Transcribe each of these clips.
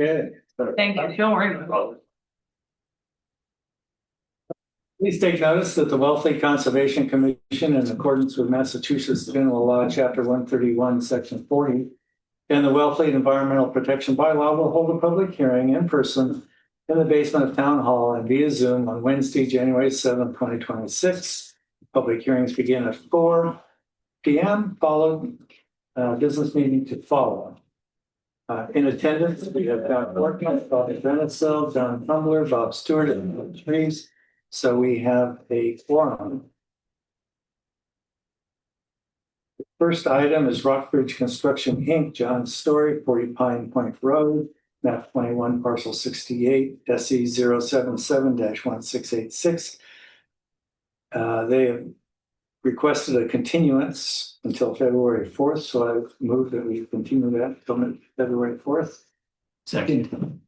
Okay. Thank you. Don't worry about it. Please take notice that the Wellfleet Conservation Commission, in accordance with Massachusetts General Law, Chapter 131, Section 40, and the Wellfleet Environmental Protection Bylaw, will hold a public hearing in person in the basement of Town Hall and via Zoom on Wednesday, January 7th, 2026. Public hearings begin at 4 p.m., followed business meeting to follow. In attendance, we have Don Workman, Bob Benesel, John Tumblr, Bob Stewart, and Trees. So we have a quorum. The first item is Rockbridge Construction Inc., John Story, 40 Pine Point Road, map 21, parcel 68, SE 077-1686. They have requested a continuance until February 4th, so I move that we continue that until February 4th. Second.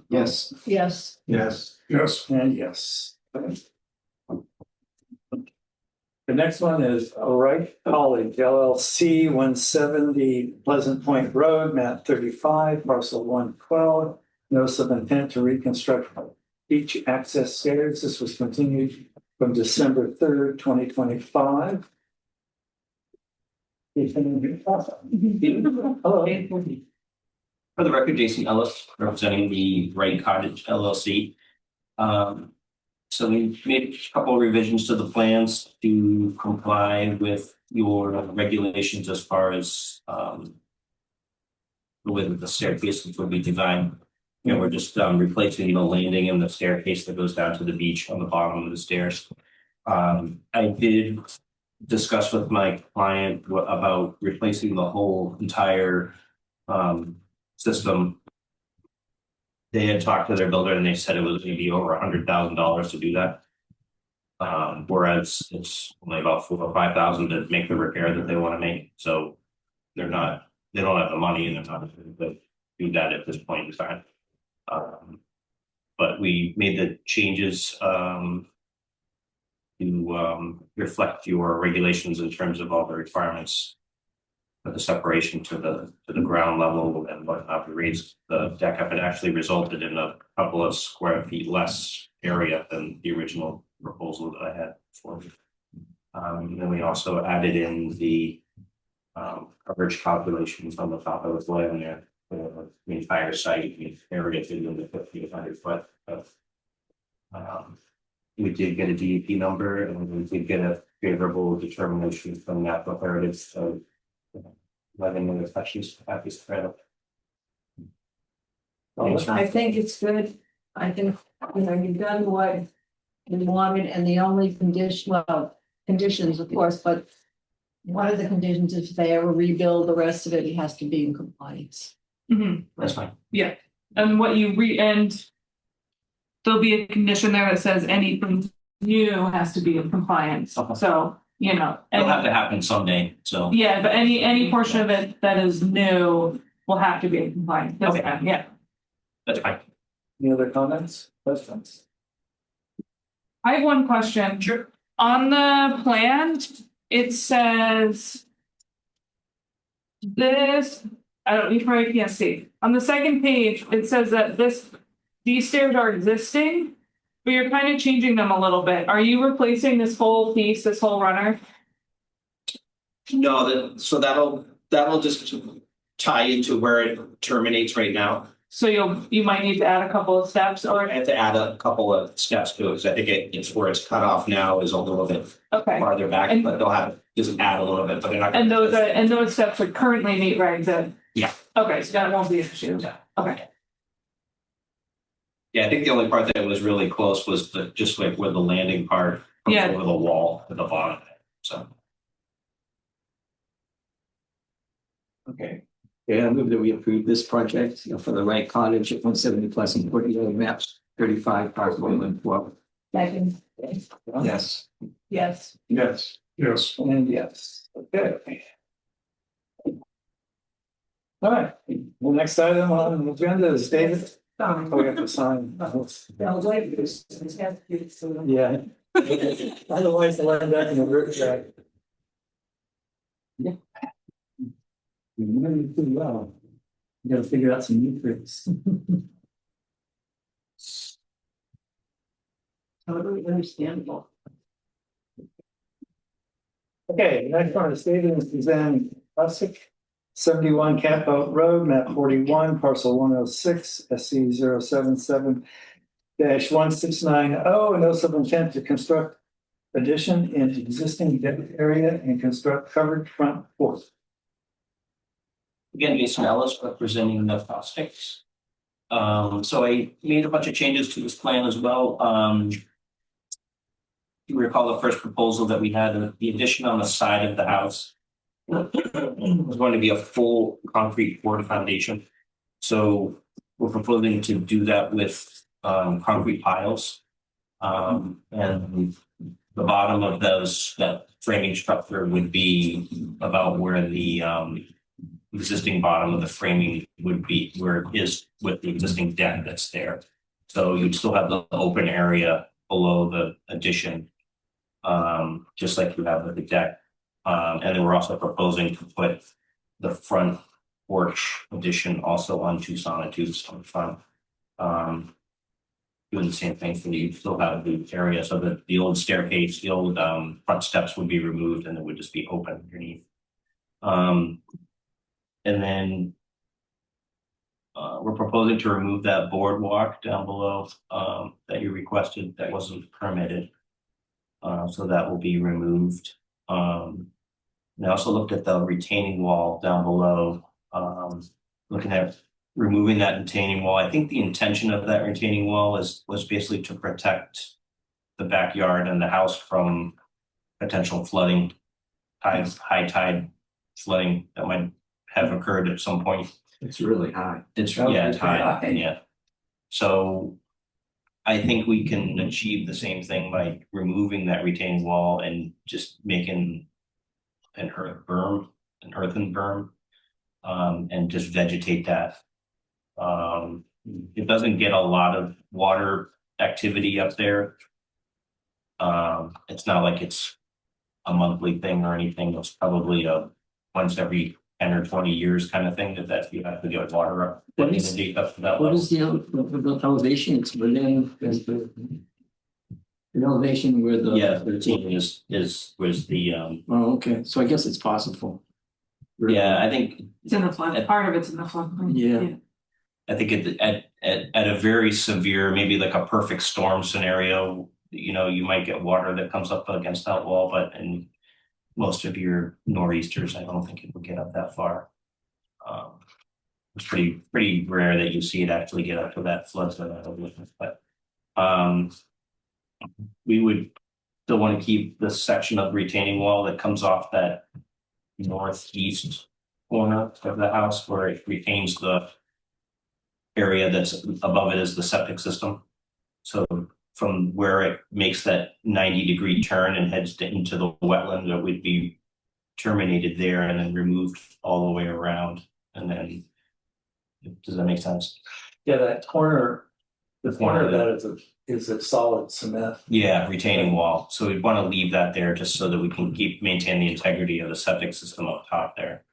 Yes. Yes. Yes. Yes. And yes. Okay. The next one is Wright College LLC, 170 Pleasant Point Road, map 35, parcel 112. Notice of intent to reconstruct beach access stairs. This was continued from December 3rd, 2025. Hello. For the record, Jason Ellis, representing the Wright Cottage LLC. So we made a couple of revisions to the plans to comply with your regulations as far as the width of the staircase, which will be designed. You know, we're just replacing the landing and the staircase that goes down to the beach on the bottom of the stairs. I did discuss with my client about replacing the whole entire system. They had talked to their builder and they said it was going to be over $100,000 to do that. Whereas it's only about $4,000 or $5,000 to make the repair that they want to make. So they don't have the money and they're not going to do that at this point in time. But we made the changes to reflect your regulations in terms of all the requirements for the separation to the ground level and whatnot. We raised the deck up. It actually resulted in a couple of square feet less area than the original proposal that I had for you. Then we also added in the coverage calculations on the top of the plan there. The entire site, the area in the 1,500 foot of. We did get a DEP number and we did get a favorable determination from Natural Heritage. So letting the questions happy to spread up. I think it's good. I think, you've done what you wanted, and the only conditions, of course, but one of the conditions is if they ever rebuild the rest of it, it has to be in compliance. Mm-hmm. That's fine. Yeah. And what you there'll be a condition there that says anything new has to be in compliance. Okay. So, it'll have to happen someday. So yeah, but any portion of it that is new will have to be in compliance. Okay. Yeah. That's fine. Any other comments, questions? I have one question. Sure. On the plan, it says this. You probably can't see. On the second page, it says that these stairs are existing, but you're kind of changing them a little bit. Are you replacing this whole piece, this whole runner? No, so that'll just tie into where it terminates right now. So you might need to add a couple of steps, or I have to add a couple of steps to it because I think it's where it's cut off now is a little bit farther back, but they'll have just add a little bit. But they're not. And those steps are currently meet regs in. Yeah. Okay, so that won't be an issue. Yeah. Okay. Yeah, I think the only part that was really close was just like where the landing part comes over the wall at the bottom. So. Okay. Yeah, I move that we approve this project, for the Wright Cottage at 170 Pleasant Point Road, maps 35, parcel 112. Second. Yes. Yes. Yes. Yes. And yes. Okay. All right. The next item on the agenda is David. Oh, we have to sign. Yeah. Otherwise, I'll end up in the root track. Yeah. You know, you do well. You gotta figure out some new tricks. Totally understandable. Okay, next one is Stephen Suzanne Classic. 71 Campout Road, map 41, parcel 106, SC 077 1690, notice of intent to construct addition in existing deck area and construct covered front porch. Again, Jason Ellis representing the Plastics. So I made a bunch of changes to this plan as well. You recall the first proposal that we had, the addition on the side of the house was going to be a full concrete poured foundation. So we're proposing to do that with concrete piles. And the bottom of that framing structure would be about where the existing bottom of the framing would be, where it is with the existing deck that's there. So you'd still have the open area below the addition, just like you have with the deck. And then we're also proposing to put the front porch addition also on two sonotubes on the front. Doing the same thing for you still have the area so that the old staircase, the old front steps would be removed and it would just be open underneath. And then we're proposing to remove that boardwalk down below that you requested that wasn't permitted. So that will be removed. And I also looked at the retaining wall down below, looking at removing that retaining wall. I think the intention of that retaining wall was basically to protect the backyard and the house from potential flooding, high tide flooding that might have occurred at some point. It's really high. It's high, yeah. So I think we can achieve the same thing by removing that retaining wall and just making an earthen berm, and just vegetate that. It doesn't get a lot of water activity up there. It's not like it's a monthly thing or anything. It's probably a once every 10 or 20 years kind of thing that you have to get water up. What is the elevation? It's within the elevation where the. Yeah, 13 was the Oh, okay. So I guess it's possible. yeah, I think It's in the flood, part of it's in the flood. Yeah. I think at a very severe, maybe like a perfect storm scenario, you might get water that comes up against that wall, but in most of your nor'easters, I don't think it would get up that far. It's pretty rare that you see it actually get up to that flood zone. But we would still want to keep the section of retaining wall that comes off that northeast corner of the house where it retains the area that's above it is the septic system. So from where it makes that 90-degree turn and heads into the wetland, it would be terminated there and then removed all the way around. And then, does that make sense? Yeah, that corner, the corner of that is a solid cement. Yeah, retaining wall. So we'd want to leave that there just so that we can maintain the integrity of the septic system up top there.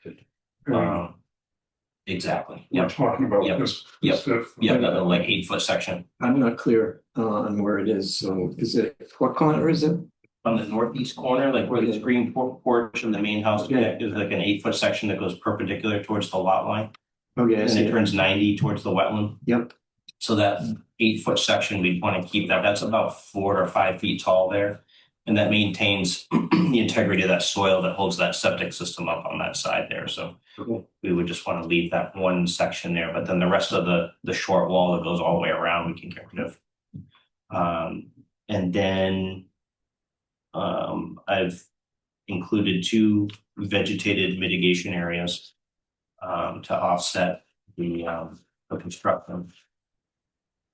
Exactly. We're Yep. talking about Yep. this. Yep. Stuff. Yeah, that like 8-foot section I'm not clear on where it is. So is it, what corner is it? on the northeast corner, like where the screen porch and the main house Yeah. is like an 8-foot section that goes perpendicular towards the lot line. Okay, I And see it it. turns 90 towards the wetland. Yep. So that 8-foot section, we'd want to keep that. That's about 4 or 5 feet tall there. And that maintains the integrity of that soil that holds that septic system up on that side there. So we would just want to leave that one section there, but then the rest of the short wall that goes all the way around, we can get rid of. And then I've included 2 vegetated mitigation areas to offset the construction.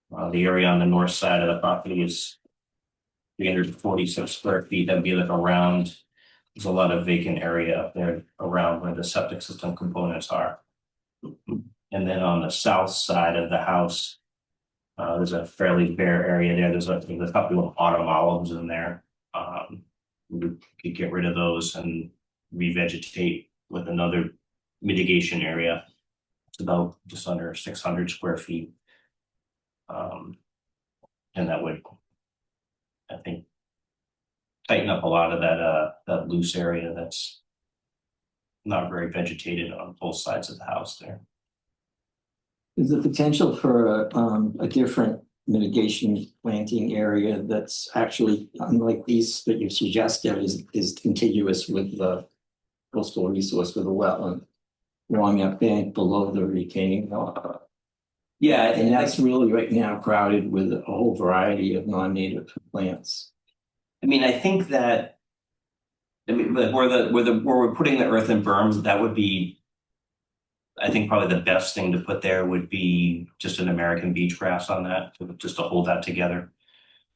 The area on the north side of the property is 346 square feet. That'd be like around, there's a lot of vacant area up there around where the septic system components are. And then on the south side of the house, there's a fairly bare area there. There's a couple of autumn olives in there. We could get rid of those and revegetate with another mitigation area It's about just under 600 square feet. And that would, I think, tighten up a lot of that loose area that's not very vegetated on both sides of the house there. Is the potential for a different mitigation planting area that's actually unlike these that you suggested is contiguous with the coastal resource with the wetland along that bank below the retaining wall? Yeah, And that's really right now crowded with a whole variety of non-native plants. I mean, I think that, I mean, but where we're putting the earthen berms, that would be, I think probably the best thing to put there would be just an American beach grass on that, just to hold that together.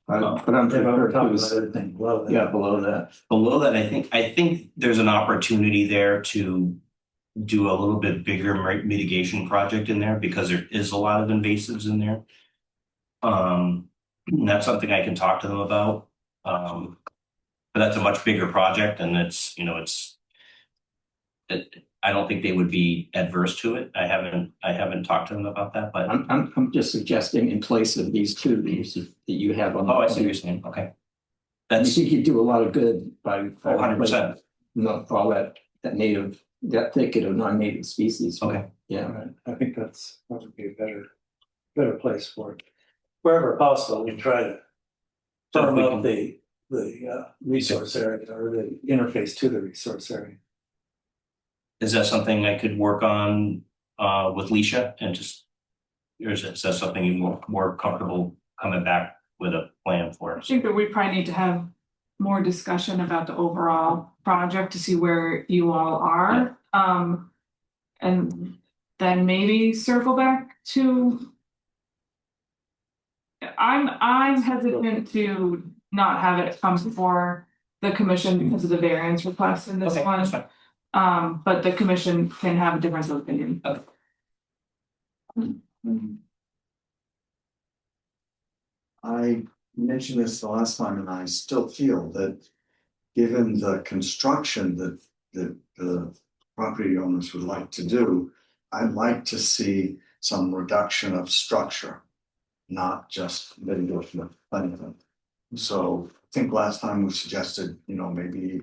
But I'm Yeah, but we're prepared talking to, about everything below that. yeah, below that. Below that, I think there's an opportunity there to do a little bit bigger mitigation project in there because there is a lot of invasives in there. And that's something I can talk to them about. But that's a much bigger project and it's, you know, I don't think they would be adverse to it. I haven't talked to them about that, but. I'm just suggesting in place of these two that you have on. Oh, I see what you're saying. Okay. I That's think you do a lot of good by 100%. Not all that thicket of non-native species. Okay. Yeah. Right. I think that would be a better place for it. Wherever possible, we try to So if firm we up can- the resource area or the interface to the resource area. Is that something I could work on with Leisha and just, or is that something you're more comfortable coming back with a plan for I us? think that we probably need to have more discussion about the overall project to see where you all are. And then maybe circle back to. I'm hesitant to not have it come before the commission because of the variance request in this Okay, one. that's fine. But the commission can have a difference of opinion. I mentioned this the last time, and I still feel that given the construction that the property owners would like to do, I'd like to see some reduction of structure, not just mitigation of anything. So I think last time we suggested, maybe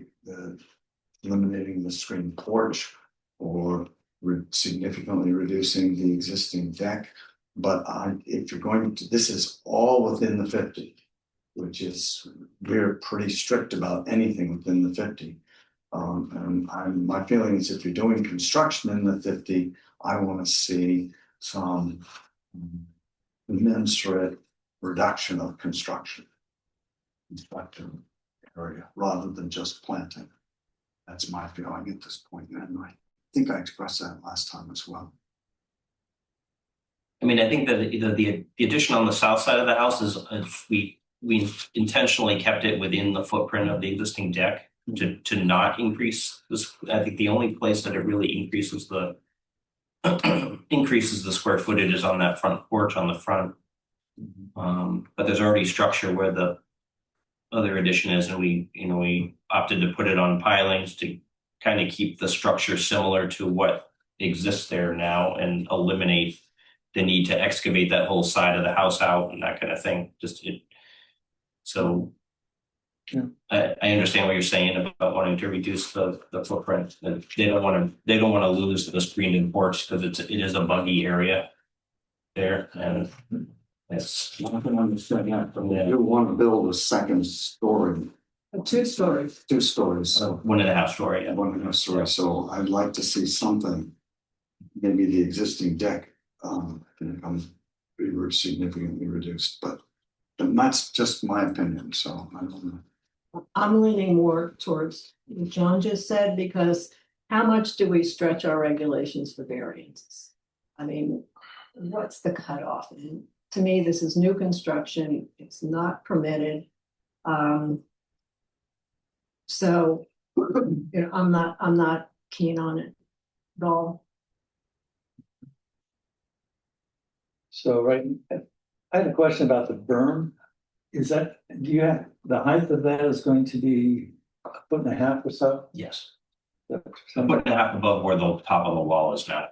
eliminating the screen porch or significantly reducing the existing deck. But if you're going to, this is all within the 50, which is, we're pretty strict about anything within the 50. And my feeling is if you're doing construction in the 50, I want to see some commensurate reduction of construction area rather than just planting. That's my feeling at this point, and I think I expressed that last time as well. I mean, I think that the addition on the south side of the house is we intentionally kept it within the footprint of the existing deck to not increase this. I think the only place that it really increases the square footage is on that front porch on the front. But there's already structure where the other addition is, and we opted to put it on pilings to kind of keep the structure similar to what exists there now and eliminate the need to excavate that whole side of the house out and that kind of thing. Yeah. I understand what you're saying about wanting to reduce the footprint. They don't want to lose the screened-in porch because it is a buggy area there, and it's. I can understand that, but you want to build a second story. 2 stories. 2 stories, so 1.5 story. Yeah. 1.5 story. So I'd like to see something, maybe the existing deck can become significantly reduced, but that's just my opinion. So I don't know. I'm leaning more towards what John just said, because how much do we stretch our regulations for variances? I mean, what's the cutoff? And to me, this is new construction. It's not permitted. So, I'm not keen on it at all. So, right, I had a question about the berm. Do you have, the height of that is going to be 1.5 feet or so? Yes. 1.5 above where the top of the wall is now.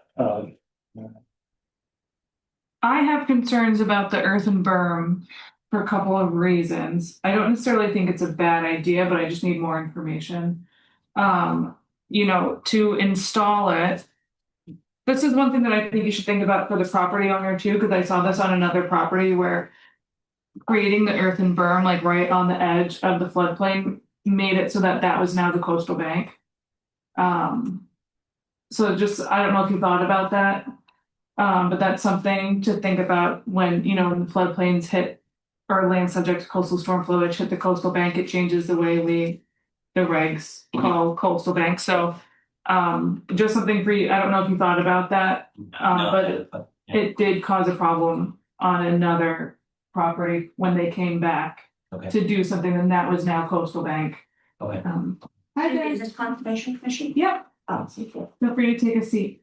I have concerns about the earthen berm for a couple of reasons. I don't necessarily think it's a bad idea, but I just need more information. Um, to install it. This is one thing that I think you should think about for the property owner too, because I saw this on another property where creating the earthen berm like right on the edge of the floodplain made it so that that was now the coastal bank. So just, I don't know if you thought about that. But that's something to think about when, when floodplains hit or land subject to coastal storm flowage hit the coastal bank, it changes the way the regs call coastal bank. So, just something for you. I don't know if you thought about that, but it did cause a problem on another property when they came back Okay. to do something, and that was now coastal bank. Okay. Hi there. Is this conservation commission? Yep. Feel free to take a seat.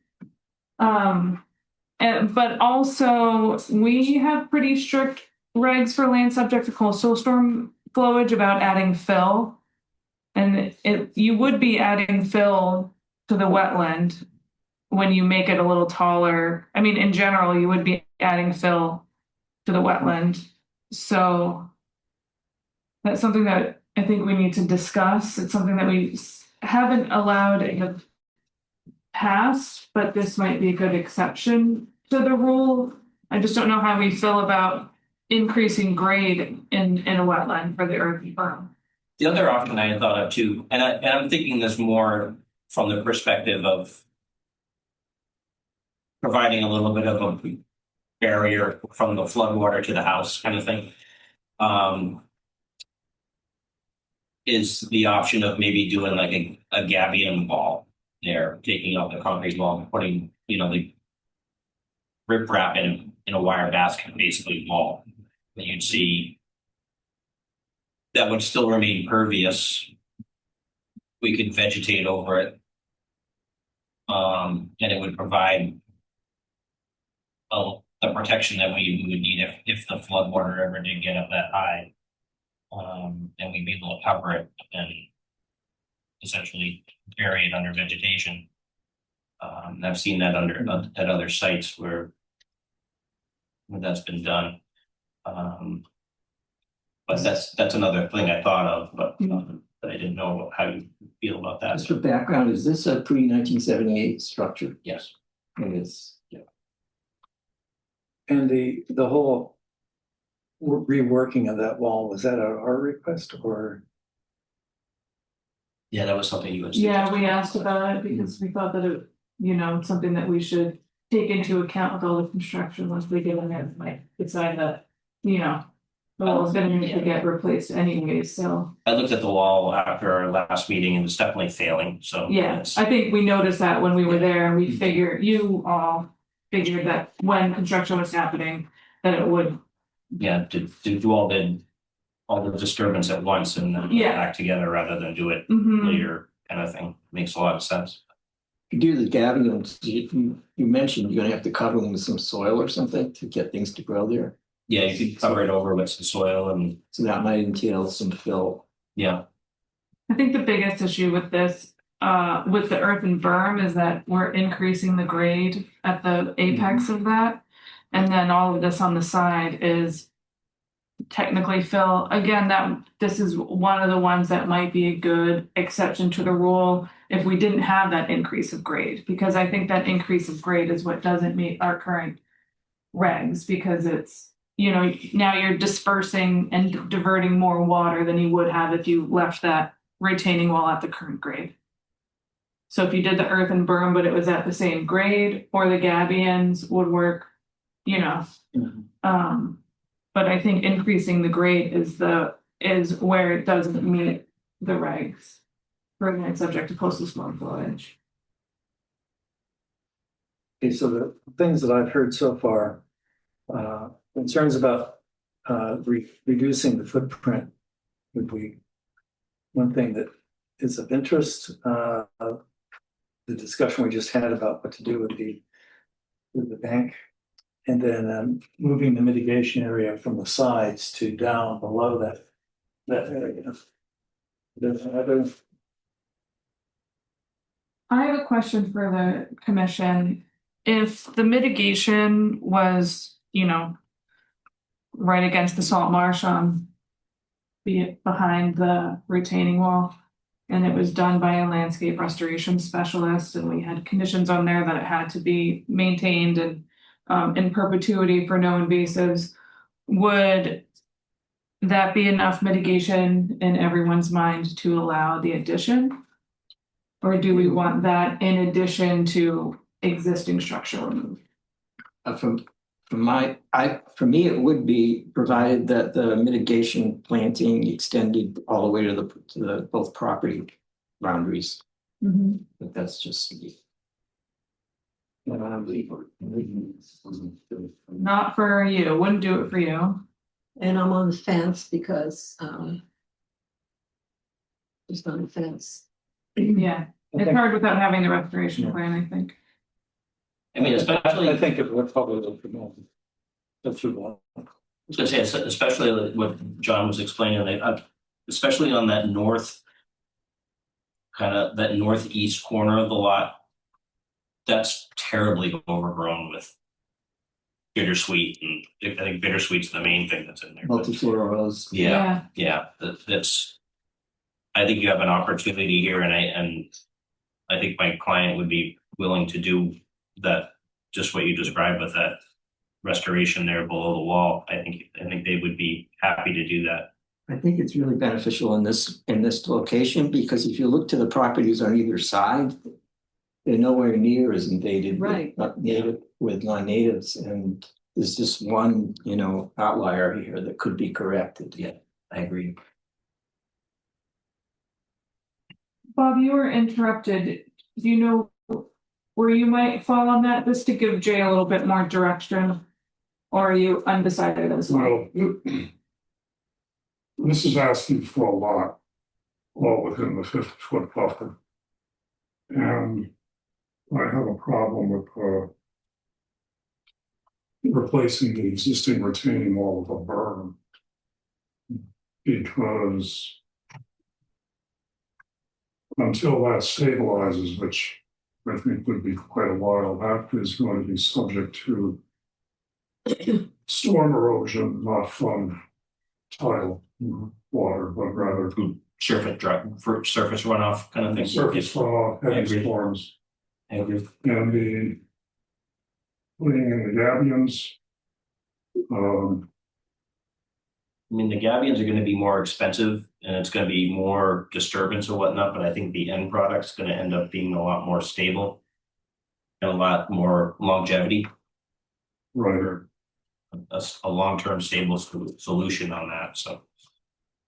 But also, we have pretty strict regs for land subject to coastal storm flowage about adding fill. And you would be adding fill to the wetland when you make it a little taller. I mean, in general, you would be adding fill to the wetland. So that's something that I think we need to discuss. It's something that we haven't allowed in the past, but this might be a good exception to the rule. I just don't know how we feel about increasing grade in a wetland for the earthen berm. The other option I had thought of too, and I'm thinking this more from the perspective of providing a little bit of a barrier from the floodwater to the house kind of thing. Is the option of maybe doing like a gabion wall there, taking out the concrete wall and putting, the riprap in a wire basket, basically wall that you'd see that would still remain pervious. We could vegetate over it. And it would provide the protection that we would need if the floodwater ever did get up that high. And we'd be able to cover it and essentially bury it under vegetation. I've seen that at other sites where that's been done. But that's another thing I thought of, but I didn't know how you feel about that. Just for background, is this a pre-1978 structure? Yes. It is. Yeah. And the whole reworking of that wall, was that our request or? Yeah, that was something you had Yeah, suggested. we asked about it because we thought that it, something that we should take into account with all the construction once we get in there, like decide that, the wall's gonna need to get replaced anyway, so. I looked at the wall after our last meeting and it's definitely failing, so. Yeah, it's- I think we noticed that when we were there, and you all figured that when construction was happening, that it would. Yeah, to do all the disturbance at once and then Yeah. back together rather than do it Mhm. later kind of thing, makes a lot of sense. You do the gabions, you mentioned you're gonna have to cover them with some soil or something to get things to grow there. Yeah, you could cover it over with some soil and, So that might entail some fill. yeah, I think the biggest issue with this, with the earthen berm is that we're increasing the grade at the apex of that. And then all of this on the side is technically fill. Again, this is one of the ones that might be a good exception to the rule if we didn't have that increase of grade, because I think that increase of grade is what doesn't meet our current regs, because it's, now you're dispersing and diverting more water than you would have if you left that retaining wall at the current grade. So if you did the earthen berm, but it was at the same grade, or the gabions would work, but I think increasing the grade is where it doesn't meet the regs for land subject to coastal storm flowage. Okay, so the things that I've heard so far, concerns about reducing the footprint would be one thing that is of interest. The discussion we just had about what to do with the bank, and then moving the mitigation area from the sides to down below that area. There's another. I have a question for the commission. If the mitigation was right against the salt marsh, be it behind the retaining wall. And it was done by a landscape restoration specialist, and we had conditions on there that it had to be maintained and in perpetuity for no invasives. Would that be enough mitigation in everyone's mind to allow the addition? Or do we want that in addition to existing structure removed? For me, it would be provided that the mitigation planting extended all the way to the both property boundaries. But that's just. Not for you, wouldn't do it for you. And I'm on the fence because, just on the fence. Yeah, it's hard without having the restoration plan, I think. I mean, especially. I think it would probably look for more. That's true. I was gonna say, especially like what John was explaining, especially on that that northeast corner of the lot, that's terribly overgrown with bittersweet, and I think bittersweet's the main thing that's in there. Multiflora rose. Yeah, that's. I think you have an opportunity here, and I think my client would be willing to do that, just what you described with that restoration there below the wall. I think they would be happy to do that. I think it's really beneficial in this location, because if you look to the properties on either side, they're nowhere near as invaded with non-natives, and there's just one, outlier here that could be corrected. Yeah, I agree. Bob, you were interrupted. Do you know where you might fall on that, just to give Jay a little bit more direction? Or are you undecided as well? Well, this is asking for a lot, all within the 50-foot buffer. And I have a problem with replacing the existing retaining wall with a berm. Because until that stabilizes, which I think would be quite a while, that is going to be subject to storm erosion, not from tidal water, but rather Surface runoff kind of thing. surface runoff, heavy storms. I agree. And the putting in the gabions. I mean, the gabions are going to be more expensive, and it's going to be more disturbance or whatnot, but I think the end product's going to end up being a lot more stable and a lot more longevity. Right. A long-term stable solution on that. So,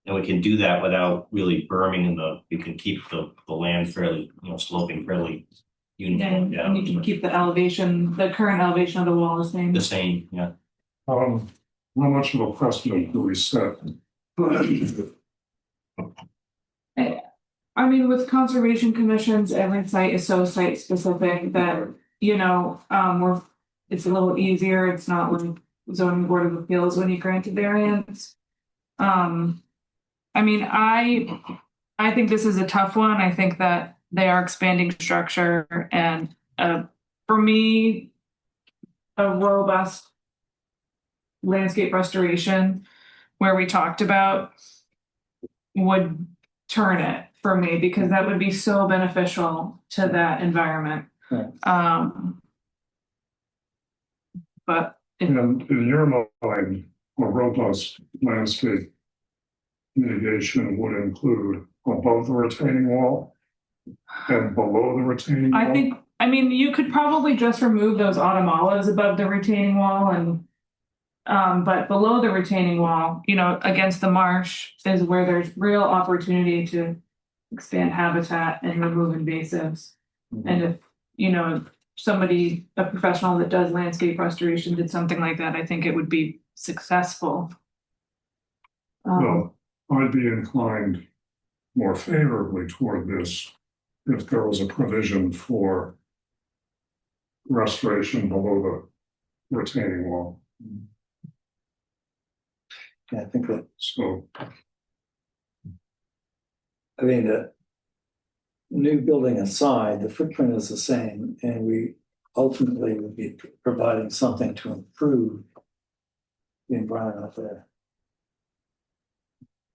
and we can do that without really berming we can keep the land fairly, sloping fairly uniform. And you can keep the current elevation of the wall the same. The same, yeah. How much of a precedent do we set? I mean, with conservation commissions, every site is so site specific that, it's a little easier. It's not like zoning board of appeals when you grant a variance. I mean, I think this is a tough one. I think that they are expanding structure, and for me, a robust landscape restoration where we talked about would turn it for me, because that would be so beneficial to that environment. Right. But In your mind, a robust landscape mitigation would include above the retaining wall and below the retaining wall? I mean, you could probably just remove those autumn olives above the retaining wall, and but below the retaining wall, against the marsh is where there's real opportunity to expand habitat and remove invasives. And if, a professional that does landscape restoration did something like that, I think it would be successful. Well, I'd be inclined more favorably toward this if there was a provision for restoration below the retaining wall. Yeah, I think that, So, I mean, the new building aside, the footprint is the same, and we ultimately would be providing something to improve the environment there.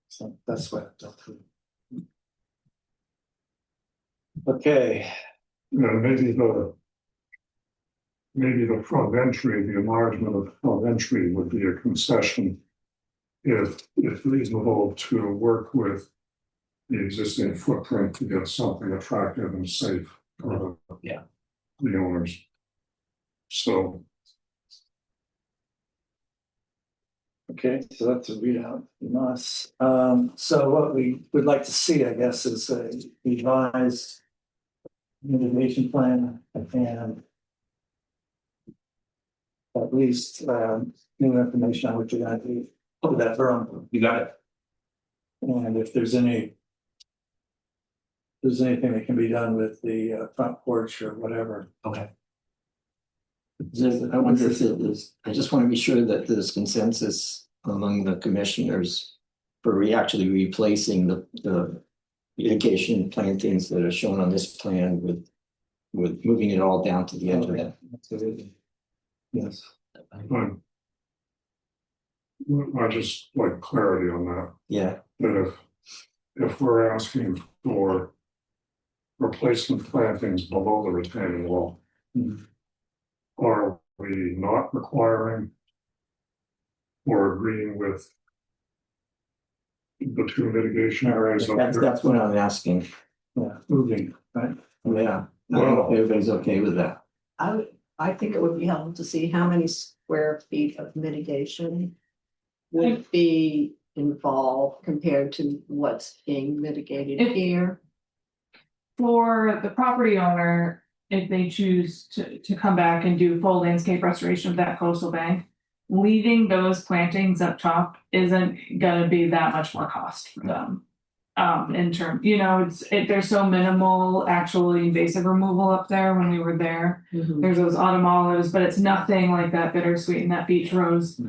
So that's what I've done through. Okay, Yeah, maybe the front entry, the enlargement of the front entry would be a concession if reasonable to work with the existing footprint to get something attractive and safe for the owners. So, okay, so that's a readout from us. So what we would like to see, I guess, is a revised mitigation plan and at least new information on what you're gonna do with that berm. You got it. And if there's anything that can be done with the front porch or whatever. Okay. I wonder if it is, I just want to be sure that there's consensus among the commissioners for actually replacing the mitigation plantings that are shown on this plan with moving it all down to the edge of that. Absolutely. Yes. I just like clarity on that. Yeah. That if we're asking for replacement plantings below the retaining wall, are we not requiring or agreeing with the two mitigation areas up there? That's what I'm asking. Yeah, moving, right? Yeah. I don't know if everybody's okay with that. I think it would be helpful to see how many square feet of mitigation would be involved compared to what's being mitigated here. For the property owner, if they choose to come back and do full landscape restoration of that coastal bank, leaving those plantings up top isn't gonna be that much more cost for them. In term, there's so minimal actually invasive removal up there when we were there. There's those autumn olives, but it's nothing like that bittersweet and that beach rose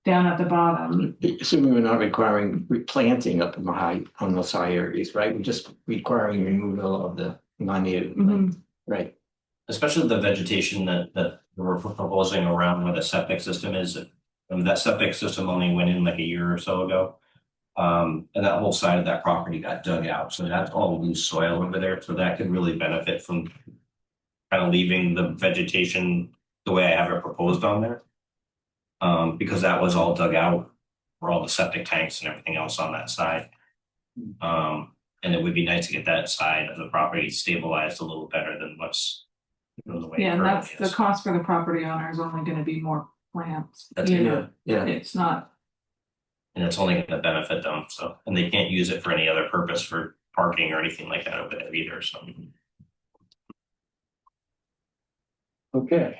down at the bottom. Assuming we're not requiring replanting up in the high, on those high areas, right? We're just requiring removal of the non-native, right? Especially the vegetation that we're proposing around where the septic system is. I mean, that septic system only went in like a year or so ago. And that whole side of that property got dug out. So that's all loose soil over there. So that could really benefit from kind of leaving the vegetation the way I have it proposed on there. Because that was all dug out for all the septic tanks and everything else on that side. And it would be nice to get that side of the property stabilized a little better than what's the way. Yeah, and that's the cost for the property owner is only gonna be more plants. That's Yeah. It's not. And it's only gonna benefit them, so, and they can't use it for any other purpose for parking or anything like that over there either, so. Okay.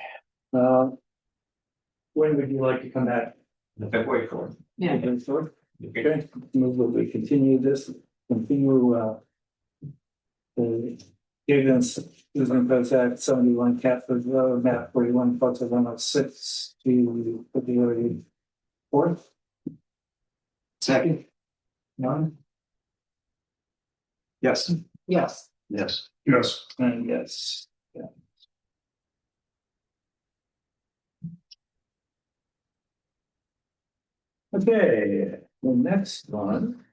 When would you like to come back? The February 4th. Yeah. February 4th? Okay, move that we continue the Gibbons, Act 71 Catford Road, map 41, parts of 106 to February 4th. Second? None? Yes. Yes. Yes. Yes, And yes. Yeah. Okay, the next one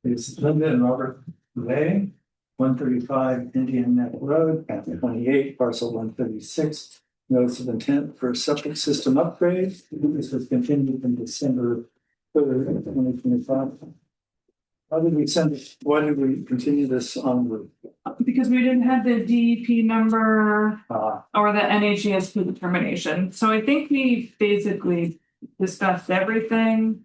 is Linda and Robert Ray, 135 Indian Neck Road, map 28, parcel 136. Notice of intent for septic system upgrade. This was continued in December 3rd, 2025. Why did we continue this onward? Because we didn't have the DEP number Ah, or the NHESP determination. So I think we basically discussed everything.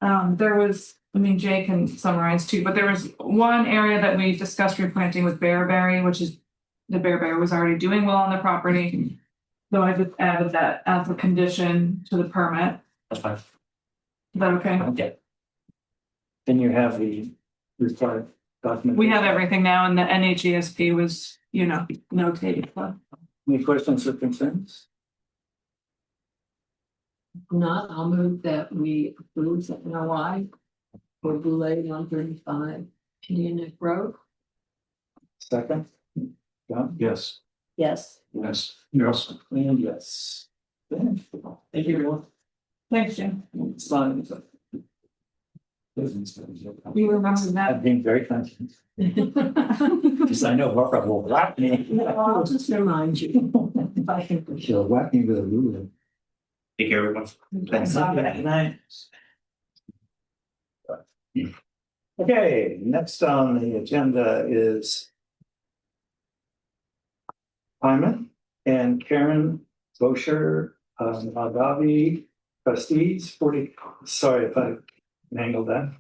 There was, Jay can summarize too, but there was one area that we discussed replanting with bearberry, which is the bearberry was already doing well on the property. So I just added that as a condition to the permit. That's fine. Is that okay? Yeah. then you have the required document. We have everything now and the NHESP was, notated. Any questions or concerns? If not, I'll move that we approve the NOI for Boulay 135 Indian Neck Road. Second? John? Yes. Yes. Yes. yes, And yes. Thank you, everyone. Thanks, Jim. It's fine. You remember I'm that? being very confident. Because I know Barbara will whack me. I'll just remind you. If I can. She'll whack me with a ruler. Take care, everyone. Thanks. Good night. Okay, next on the agenda is Hyman and Karen Bosher, Magabi trustees, 40, sorry if I mangled that.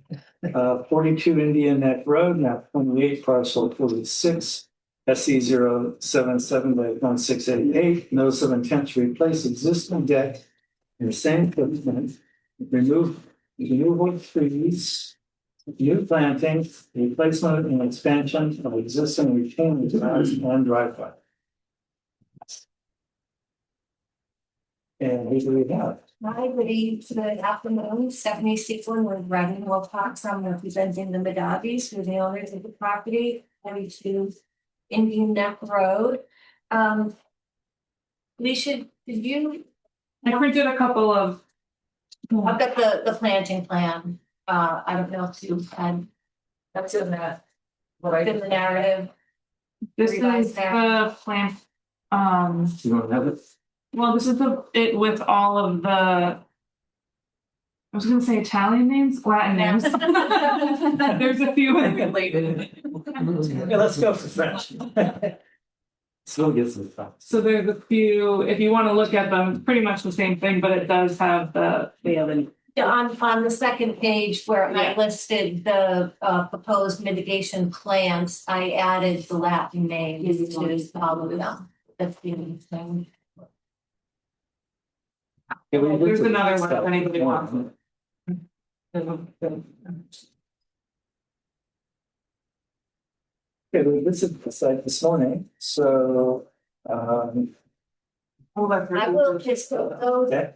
42 Indian Neck Road, map 28, parcel 46, SC 077-1688. Notice of intent to replace existing deck in the same footprint, removal of trees, new planting, replacement and expansion of existing retaining walls and driveway. And who do we have? Hi, good afternoon. Stephanie Sequin with Revenue Parks. I'm representing the Madavis, who are the owners of the property, 42 Indian Neck Road. Did you? I printed a couple of. I've got the planting plan. I don't know if you had. That's in the. In the narrative. This is Revise that. the plant. You don't have it? Well, this is it with all of the. I was going to say Italian names, Latin names. There's a few related. Okay, let's go for French. Still gets the French. So there's a few. If you want to look at them, pretty much the same thing, but it does have the other. Yeah, on the second page where I listed the proposed mitigation plans, I added the Latin names to all of them. That's the only thing. There's another one if anybody wants it. Okay, we visited the site this morning, so, I will just those, Okay.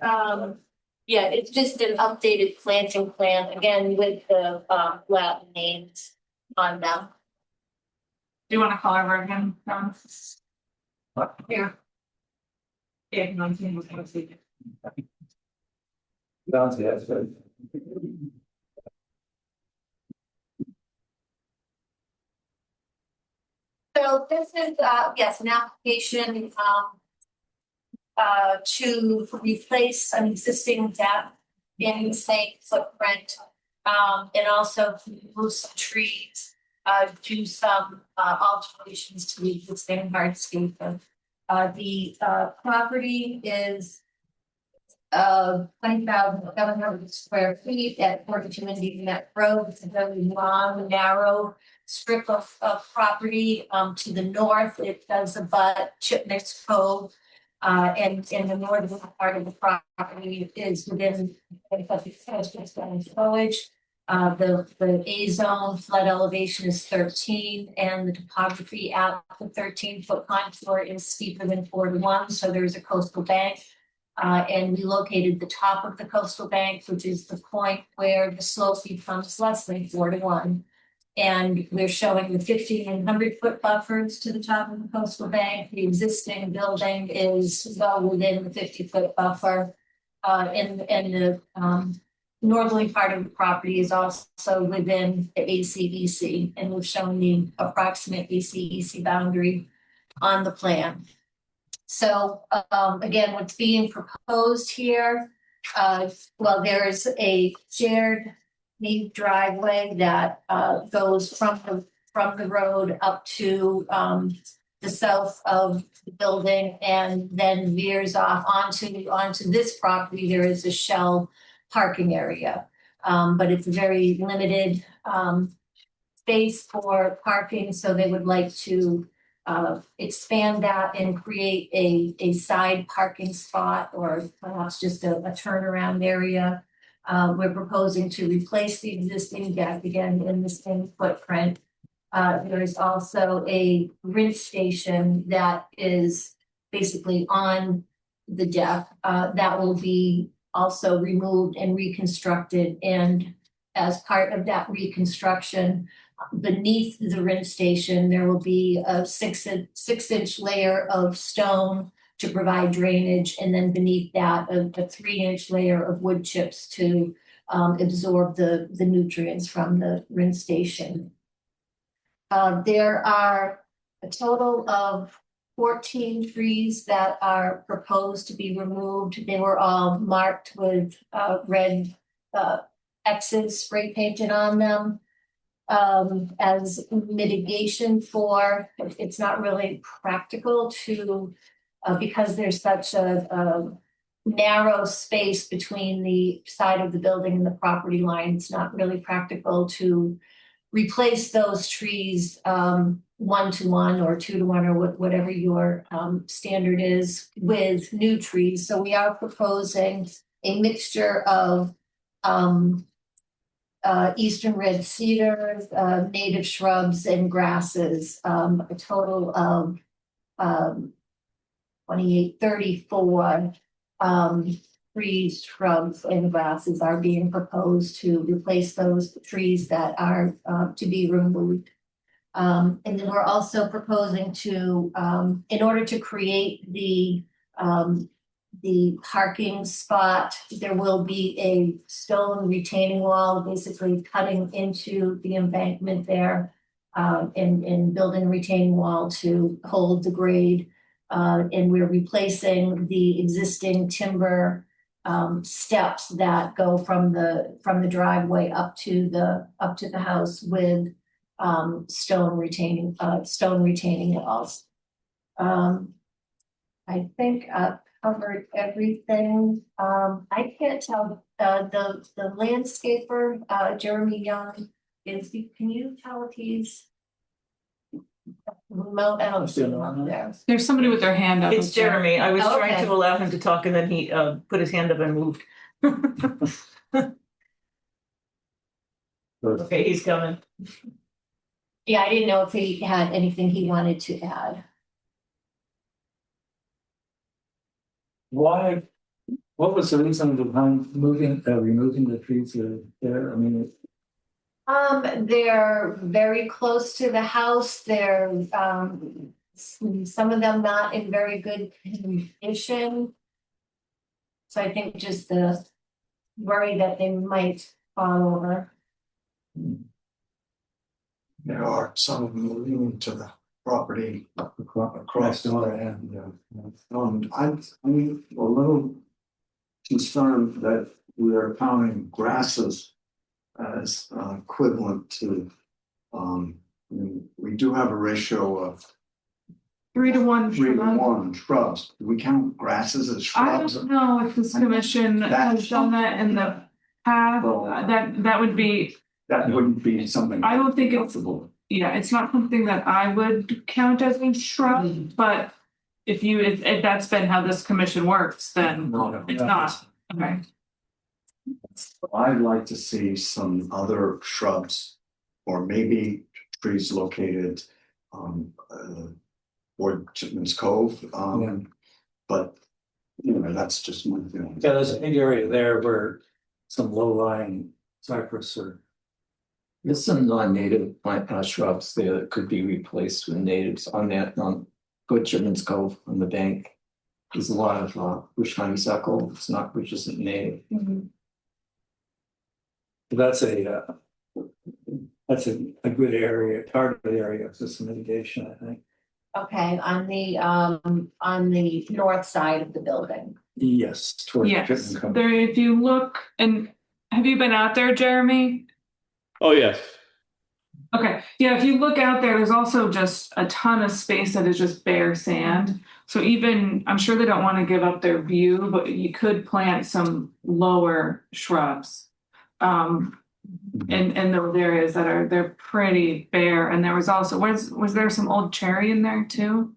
yeah, it's just an updated planting plan, again, with the Latin names on them. Do you want to call over again? Here. Yeah, 19 was going to see. Bouncy, that's good. So this is, yes, an application, to replace an existing deck in the same footprint. And also to remove some trees, do some, alterations to the existing hardscape. The property is 20,700 square feet at 42 Indian Neck Road. It's a very long, narrow strip of property. To the north, it does abut Chipnick's Cove. And the northern part of the property is within foliage. The A zone flood elevation is 13, and the topography at the 13-foot contour is steeper than 4 to 1, so there's a coastal bank. And we located the top of the coastal bank, which is the point where the slope becomes less than 4 to 1. And we're showing the 1,500-foot buffers to the top of the coastal bank. The existing building is well within the 50-foot buffer. And the northerly part of the property is also within the ACEC, and we've shown the approximate ACEC boundary on the plan. So again, what's being proposed here, well, there is a shared paved driveway that goes from the road up to the south of the building and then veers off onto this property. There is a shell parking area, but it's a very limited space for parking, so they would like to expand that and create a side parking spot or perhaps just a turnaround area. We're proposing to replace the existing deck again in the same footprint. There is also a rinse station that is basically on the deck that will be also removed and reconstructed. And as part of that reconstruction, beneath the rinse station, there will be a 6-inch layer of stone to provide drainage, and then beneath that, a 3-inch layer of wood chips to absorb the nutrients from the rinse station. There are a total of 14 trees that are proposed to be removed. They were all marked with red X's spray painted on them as mitigation for, it's not really practical to, because there's such a narrow space between the side of the building and the property line. It's not really practical to replace those trees 1-to-1 or 2-to-1 or whatever your standard is with new trees. So we are proposing a mixture of eastern red cedars, native shrubs and grasses, a total of 34 trees, shrubs, and grasses are being proposed to replace those trees that are to be removed. And then we're also proposing to, in order to create the parking spot, there will be a stone retaining wall, basically cutting into the embankment there, and building a retaining wall to hold the grade. And we're replacing the existing timber steps that go from the driveway up to the house with stone retaining walls. I think I've covered everything. I can't tell, the landscaper, Jeremy Young, can you tell if he's remote? I don't see him up there. There's somebody with their hand up. It's Jeremy. I was Oh, trying okay. to allow him to talk and then he put his hand up and moved. Okay, he's coming. Yeah, I didn't know if he had anything he wanted to add. Why, what was the reason behind removing the trees there? I mean, They're very close to the house. They're some of them not in very good condition. So I think just the worry that they might fall over. There are some moving into the property across the way. I'm a little concerned that we are counting grasses as equivalent to, we do have a ratio of 3-to-1. 3-to-1 shrubs. Do we count grasses as I shrubs? don't know if this commission has done that in the past. Well, That would be, that wouldn't be something. I don't think it's, comfortable. yeah, it's not something that I would count as a shrub, but if that's been how this commission works, then No, it's not. Okay. I'd like to see some other shrubs or maybe trees located toward Chipman's Cove. But that's just my feeling. yeah, there's a big area there where some low-lying cypress or. There's some non-native plant shrubs there that could be replaced with natives on that Good Chipman's Cove on the bank. There's a lot of bush honeysuckle. It's not, which isn't native. That's a good area, target area for some mitigation, I think. Okay, on the north side of the building. Yes, toward Yes, Chipman Cove. there, if you look, and have you been out there, Jeremy? Oh, yes. Okay, yeah, if you look out there, there's also just a ton of space that is just bare sand. So even, I'm sure they don't want to give up their view, but you could plant some lower shrubs. In those areas they're pretty bare. And there was also, was there some old cherry in there too?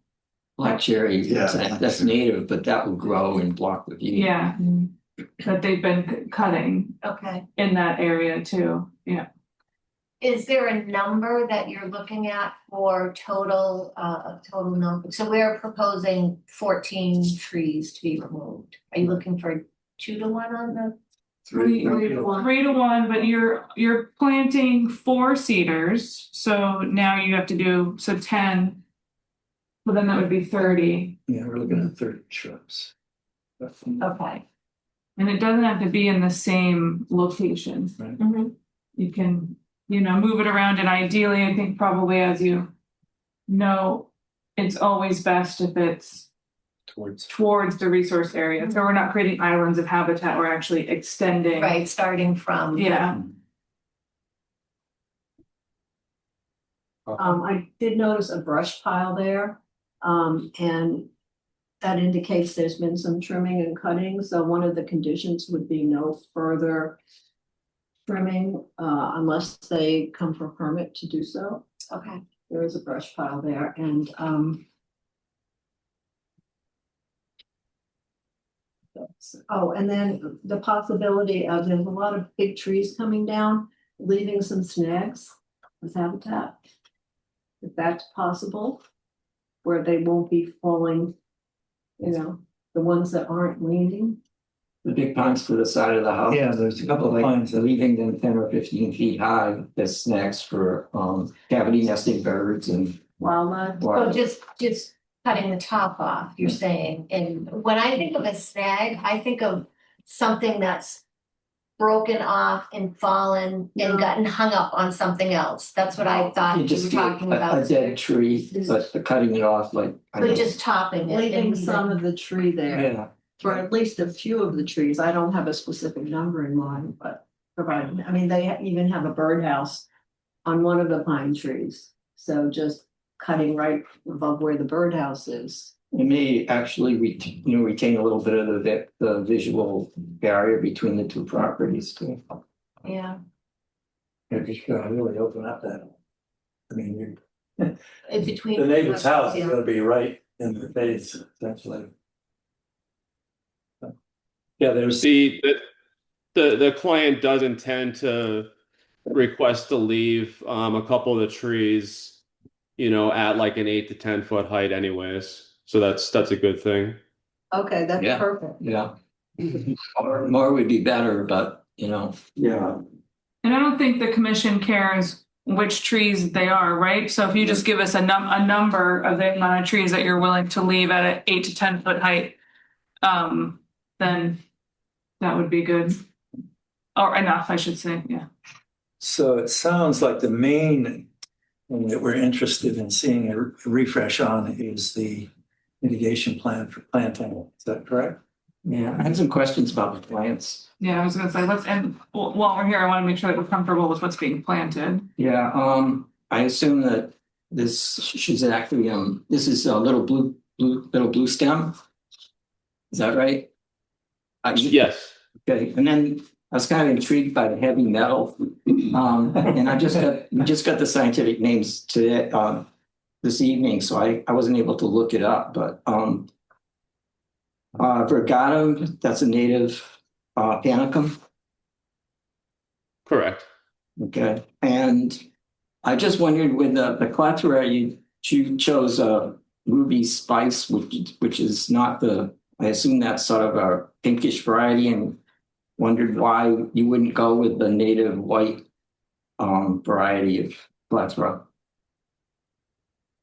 Black cherry, Yeah. that's native, but that will grow and block the view. Yeah, that they've been cutting Okay. in that area too, yeah. Is there a number that you're looking at for total number? So we're proposing 14 trees to be removed. Are you looking for 2-to-1 on the? 3-to-1, but you're planting 4 cedars, so now you have to do 10 So then that would be 30. Yeah, we're looking at 30 shrubs. Okay. And it doesn't have to be in the same location. Mhm. You can, move it around, and ideally, I think probably as you know, it's always best if it's towards the resource area. So we're not creating islands of habitat, we're actually extending. Right, starting from. Yeah. I did notice a brush pile there, and that indicates there's been some trimming and cutting, so one of the conditions would be no further trimming, unless they come for a permit to do so. Okay. There is a brush pile there, and, and then the possibility of, there's a lot of big trees coming down, leaving some snags as habitat. If that's possible, where they won't be falling, the ones that aren't landing. The big pines to the side of the house. Yeah, there's a couple of Like pines. leaving them 10 or 15 feet high as snacks for cavity nesting birds and Wildlife. So just cutting the top off, you're saying, and when I think of a snag, I think of something that's broken off and fallen and gotten hung up on something else. That's what I thought you you just were talking about. a dead tree, but cutting it off like. But just topping it. Leaving and- some of the tree there, Yeah, for at least a few of the trees. I don't have a specific number in mind, but provided, I mean, they even have a birdhouse on one of the pine trees. So just cutting right above where the birdhouse is. it may actually retain a little bit of the visual barrier between the two properties too. Yeah, If you're gonna really open up that. I mean, in between. the neighbor's house is Yeah. gonna be right in the face, essentially. Yeah, there's. The client does intend to request to leave a couple of the trees, at like an 8 to 10 foot height anyways. So that's a good thing. Okay, that's Yeah. perfect. Yeah. More would be better, but yeah. And I don't think the commission cares which trees they are, right? So if you just give us a number of the amount of trees that you're willing to leave at an 8 to 10 foot height, then that would be good. Or enough, I should say, yeah. So it sounds like the main thing that we're interested in seeing a refresh on is the mitigation plan for planting. Is that correct? Yeah, I had some questions about the plants. Yeah, I was gonna say, while we're here, I wanna make sure that we're comfortable with what's being planted. Yeah, I assume that this should actually, this is a little blue stem. Is that right? Yes. Okay, and then I was kind of intrigued by the heavy metal. And we just got the scientific names today, this evening, so I wasn't able to look it up, but Vergatum, that's a native panicum. Correct. Okay, and I just wondered with the Clatera, you chose a ruby spice, which is not I assume that's sort of a pinkish variety, and wondered why you wouldn't go with the native white variety of Clatera.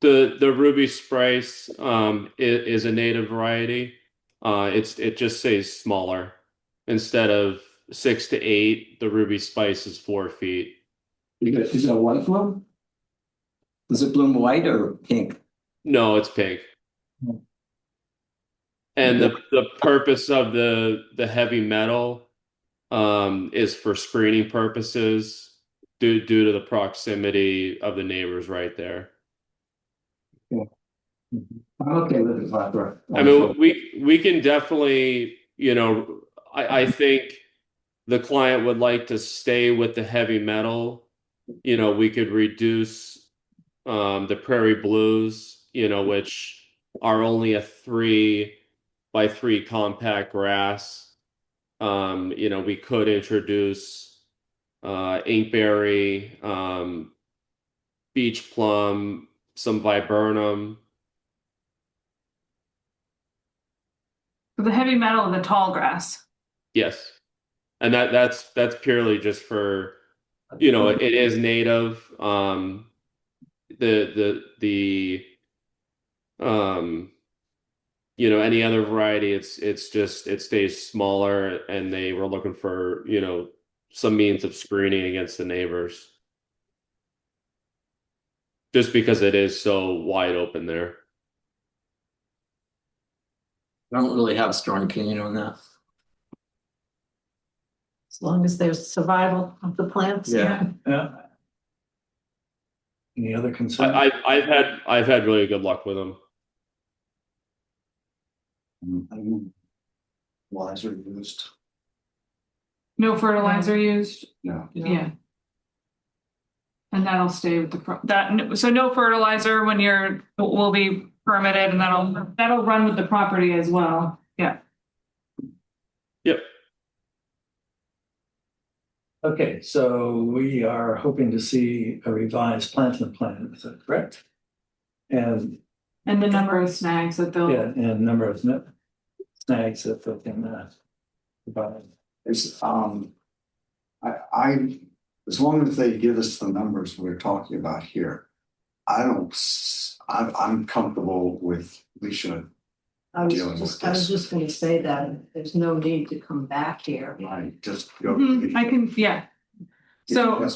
The ruby spice is a native variety. It just says smaller. Instead of 6 to 8, the ruby spice is 4 feet. Is it a white bloom? Does it bloom white or pink? No, it's pink. And the purpose of the heavy metal is for screening purposes due to the proximity of the neighbors right there. Okay, with the Clatera. I mean, we can definitely, I think the client would like to stay with the heavy metal. We could reduce the prairie blues, which are only a 3x3 compact grass. We could introduce inkberry, beach plum, some viburnum. The heavy metal of the tall grass. Yes. And that's purely just for, it is native. The Any other variety, it's just it stays smaller, and they were looking for, some means of screening against the neighbors. Just because it is so wide open there. I don't really have a strong opinion on that. As long as there's survival of the plants. Yeah. Yeah. Any other concerns? I've had really good luck with them. Fertilizer used. No fertilizer used? No. Yeah. And that'll stay with so no fertilizer when will be permitted, and that'll run with the property as well. Yeah. Yep. Okay, so we are hoping to see a revised planting plan, is that correct? And the number of snags that they'll. yeah, and number of snags that they can provide. It's, as long as they give us the numbers we're talking about here, I'm comfortable with, we should. I was just gonna say that there's no need to come back here. Right, just go. I can, yeah. So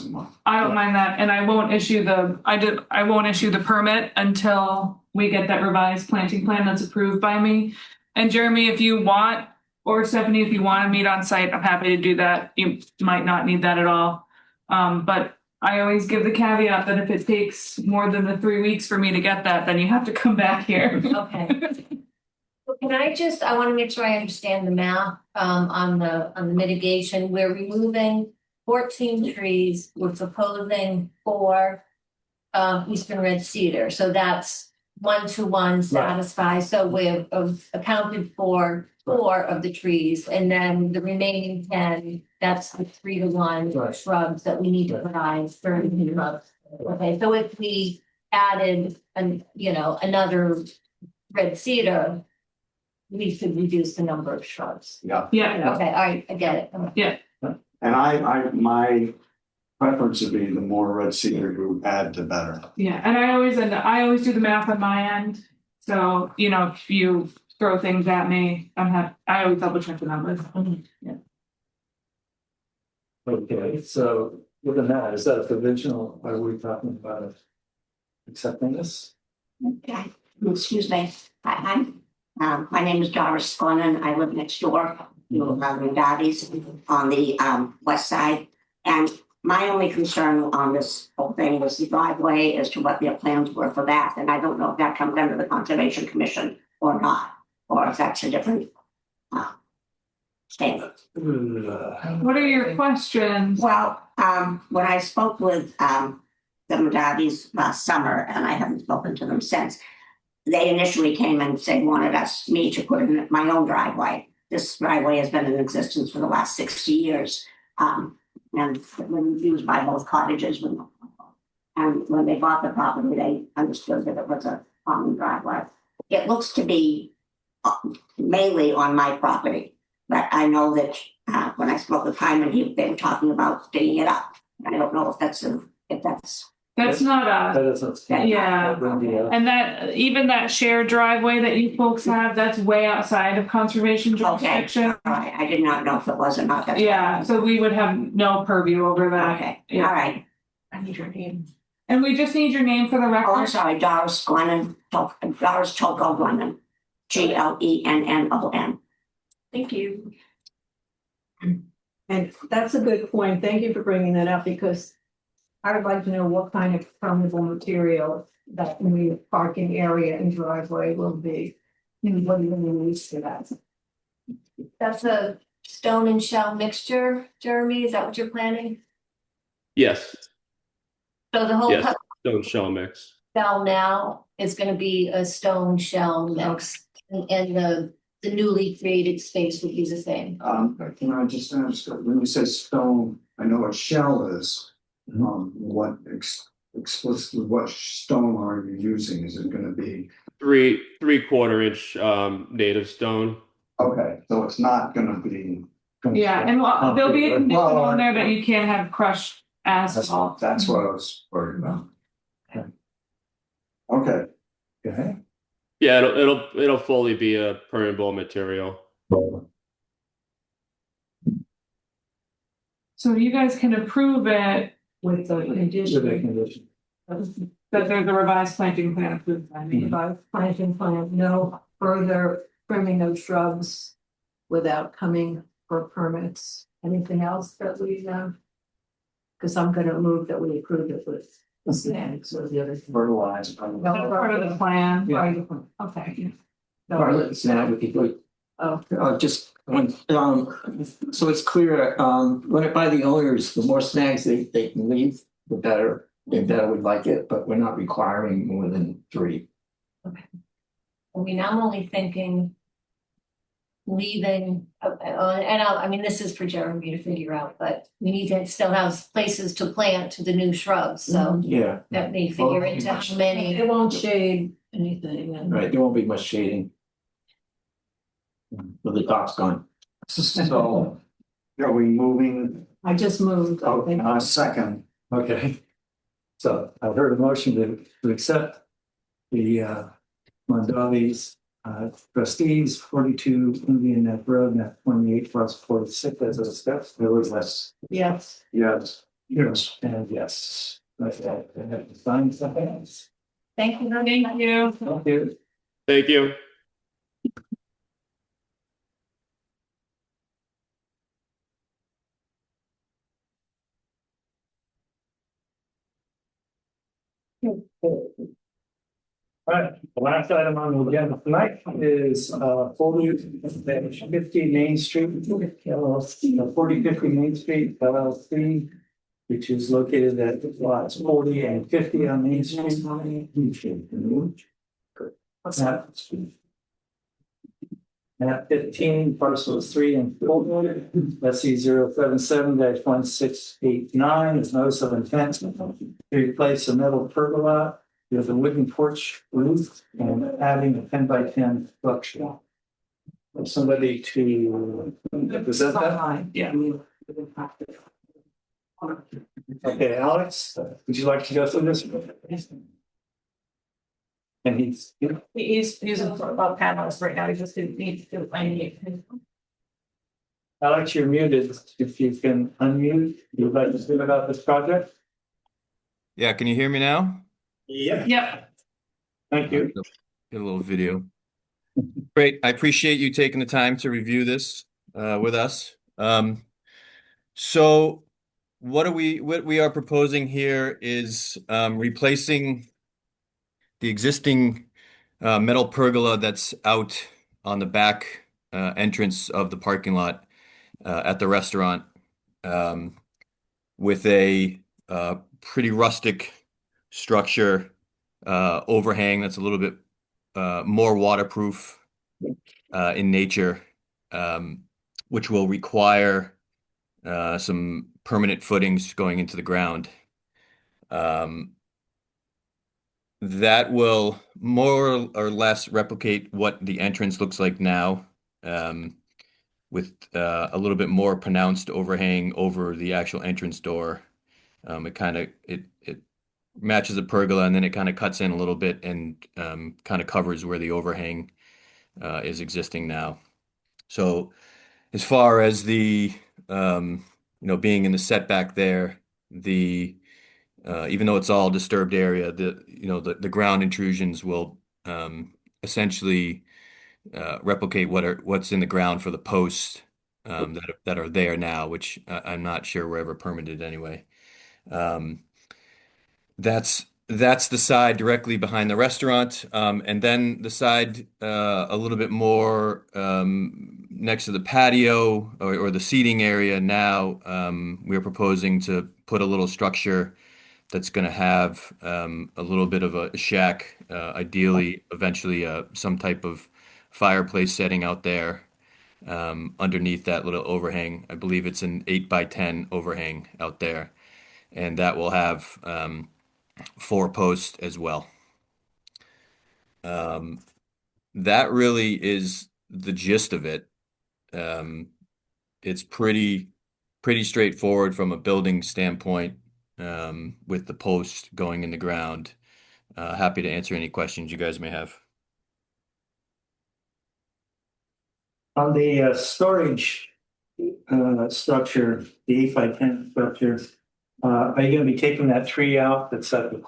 I don't mind that, and I won't issue the permit until we get that revised planting plan that's approved by me. And Jeremy, if you want, or Stephanie, if you want to meet on site, I'm happy to do that. You might not need that at all. But I always give the caveat that if it takes more than the 3 weeks for me to get that, then you have to come back here. Okay. Can I want to make sure I understand the math on the mitigation. We're removing 14 trees. We're proposing 4 eastern red cedar. So that's 1-to-1 satisfy. So we've accounted for 4 of the trees, and then the remaining 10, that's the 3-to-1 shrubs that we need to provide for the shrubs. Okay, so if we added another red cedar, we could reduce the number of shrubs. Yeah. Yeah. Okay, all right, I get it. Yeah. And my preference would be the more red cedar you add, the better. Yeah, and I always do the math on my end. So, if you throw things at me, I always double check the numbers. Yeah. Okay, so given that, is that a provisional? Are we talking about accepting this? Okay, excuse me. My name is Doris Glennon. I live next door to Daddy's on the west side. And my only concern on this whole thing was the driveway as to what their plans were for that. And I don't know if that comes under the Conservation Commission or not, or if that's a different standard. What are your questions? Well, when I spoke with the Daddy's last summer, and I haven't spoken to them since, they initially came and said wanted me to put in my own driveway. This driveway has been in existence for the last 60 years. And been used by both cottages. And when they bought the property, they understood that it was a common driveway. It looks to be mainly on my property, but I know that when I spoke with Hyman, they were talking about digging it up. I don't know if that's That's not us. Yeah. And that shared driveway that you folks have, that's way outside of conservation jurisdiction. Okay. All right. I did not know if it was or not. So we would have no purview over that. Okay. Yeah. All right. I need your name. And we just need your name for the record. Oh, I'm sorry, Doris Glennon, Doris Tolko Glennon, Glennon. Thank you. And that's a good point. Thank you for bringing that up, because I would like to know what kind of permeable material that the parking area and driveway will be. And what are you going to use for that? That's a stone and shell mixture, Jeremy. Is that what you're planning? Yes. So the whole Stone shell mix. shell now is going to be a stone shell mix, and the newly created space would be the same. Can I just ask, when you say stone, I know what shell is. What explicitly what stone are you using? Is it going to be 3/4 inch native stone? Okay, so it's not going to be. Yeah, and there'll be a condition on there that you can't have crushed asphalt. That's what I was worried about. Okay. Okay. Yeah, it'll fully be a permeable material. So you guys can approve it With the With the condition condition. that there's a revised planting plan approved by me. of planting plan, no further trimming of shrubs without coming for permits. Anything else that we, because I'm gonna move that we approve it with the snags or the other. Fertilized. That's part of the plan. Yeah. Right. Okay. Part snag would be good. Oh, Just, so it's clear, run it by the owners, the more snags they can leave, the better. They better would like it, but we're not requiring more than 3. I mean, I'm only thinking leaving, I mean, this is for Jeremy to figure out, but we need to still have places to plant the new shrubs, so Yeah, that may figure into how many. it won't shade anything and. right, there won't be much shading. But the top's gone. So, are we moving? I just moved, I Oh, think. second. Okay. So I've heard a motion to accept the Mondavi's trustees 42 Indian Neck Road, Neck 28 plus 46 as a discussed. There was less. Yes. Yes. Yes. And yes. Okay, I have to sign something else. Thank you. Thank you. Thank you. Thank you. All right, the last item on the agenda tonight is 4050 Main Street, LLC, 4050 Main Street, LLC, which is located at lots 40 and 50 on Main Street. What's that? Map 15, parcels 3 and 4, SC 077-1689, is notice of intent to replace a metal pergola with a wooden porch roof and adding a 10x10 structure. Somebody to present that? Yeah. Okay, Alex, would you like to go through this? And he's, He's using about panels right now. He just didn't need to do Alex, you're muted. If you can unmute, you'd like to speak about this project? Yeah, can you hear me now? Yeah. Yep. Thank you. Get a little video. Great. I appreciate you taking the time to review this with us. So what we are proposing here is replacing the existing metal pergola that's out on the back entrance of the parking lot at the restaurant with a pretty rustic structure overhang that's a little bit more waterproof in nature, which will require some permanent footings going into the ground. That will more or less replicate what the entrance looks like now, with a little bit more pronounced overhang over the actual entrance door. It matches the pergola, and then it kind of cuts in a little bit and kind of covers where the overhang is existing now. So as far as the being in the setback there, the even though it's all disturbed area, the ground intrusions will essentially replicate what's in the ground for the posts that are there now, which I'm not sure were ever permitted anyway. That's the side directly behind the restaurant, and then the side a little bit more next to the patio or the seating area. Now we're proposing to put a little structure that's going to have a little bit of a shack, ideally, eventually some type of fireplace setting out there underneath that little overhang. I believe it's an 8x10 overhang out there, and that will have 4 posts as well. That really is the gist of it. It's pretty straightforward from a building standpoint, with the post going in the ground. Happy to answer any questions you guys may have. On the storage structure, the 8x10 structure, are you going to be taking that tree out that's at the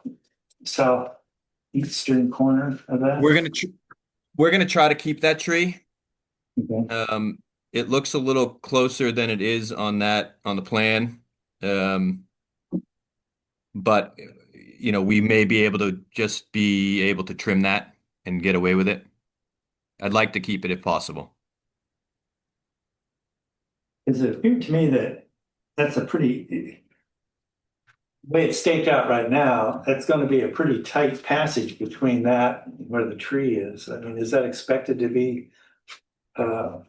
southeastern corner of that? We're gonna try to keep that tree. Okay. It looks a little closer than it is on the plan. But we may be able to trim that and get away with it. I'd like to keep it if possible. Because it appeared to me that that's a pretty, the way it's staked out right now, that's going to be a pretty tight passage between that and where the tree is. I mean, is that expected to be a